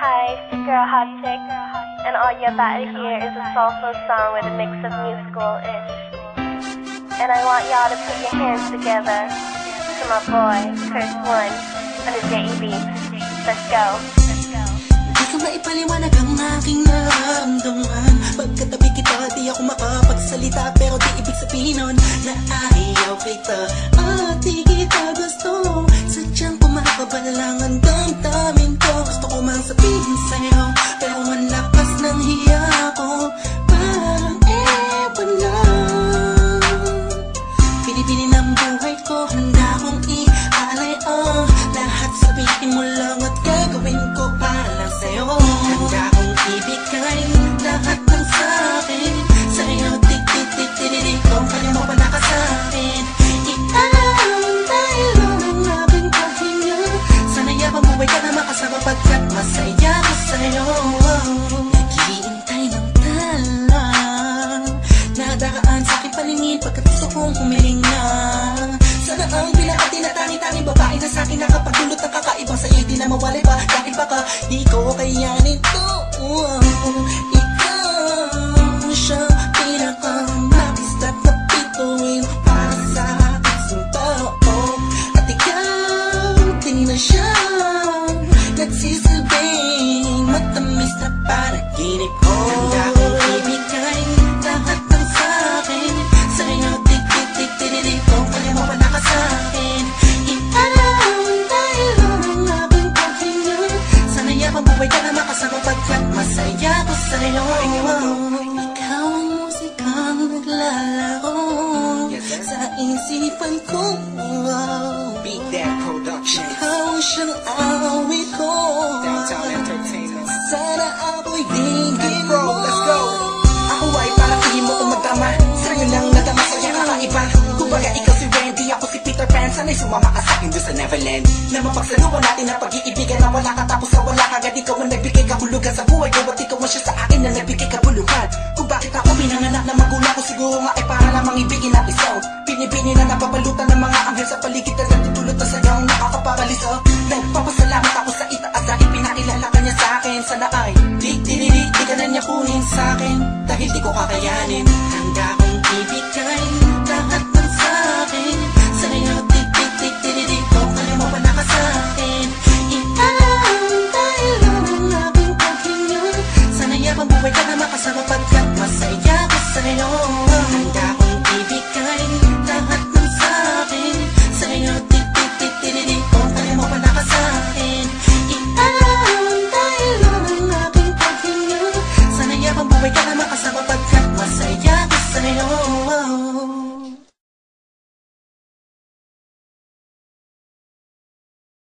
Hi, it's your girl Hot Chick, and all you're about to hear is a soulful song with a mix of musical-ish. And I want y'all to put your hands together to my boy, Curse One, on the JEB. Let's go. Di ka maipaliwanag ang aking nararamdaman. Pagkatabi kita, di ako makapagsalita, pero di ibig sabihin nun na ayaw kita at di kita gusto. Sadyang kumakabalang ang damdamin ko. Gusto ko mang sabihin sa'yo, pero ang lakas ng hiya ko. Parang ewan lang. Pinipili ng buhay ko, handa kong ialay ang lahat. Sabihin mo lang at gagawin ko para lang sa'yo. Handa kong ibigay lahat ng sa'kin sa'yo. Tik-tik-tik-tik-tik kung kaya mo pa nakasakin. Iaalay lang ang aking paghinga. Sana yabang buhay ka na makasama pagkat masaya ko sa'yo. Naghihintay ng tala, nadaraan sa'king palingin pagkat gusto kong humiling na. Sana ang bilang at tinatangi-tangi babae na sa'kin nakapagdulot ng kakaibang sa'yo di na mawalay pa. Dahil baka di ko kayanin to. Ikaw siya pinaka-magistat na bituin para sa aking sundao. At ikaw din na siya nagsisilbing matamis na panaginip ko. Handa kong ibigay lahat ng sa'kin sa'yo. Tik-tik-tik-tik-tik kung kaya mo pa nakasakin. Iaalay lang ang aking paghinga. Sana yabang buhay ka na makasama pagkat masaya ko sa'yo. Ikaw ang musikang naglalaro sa isipan ko. Beat That Production. Ikaw siyang awit ko. Downtown Entertainment. Sana ako'y dinggin mo. Let's go. Ako ay parang tingin mo kung magtama. Sa'yo lang nadama sa'yo kakaiba. Kumbaga ikaw si Wendy, ako si Peter Pan. Sana'y sumama ka sa'kin doon sa Neverland. Na mapagsaluhan natin ang pag-iibigan na wala ka tapos sa wala kagad. Ikaw ang nagbigay kahulugan sa buhay ko at ikaw ang siya sa akin na nagbigay kabuluhan. Kung bakit ako pinanganak na magulang ko siguro nga ay para lamang ibigin ang isaw. Pinipini na napapalutan ng mga anghel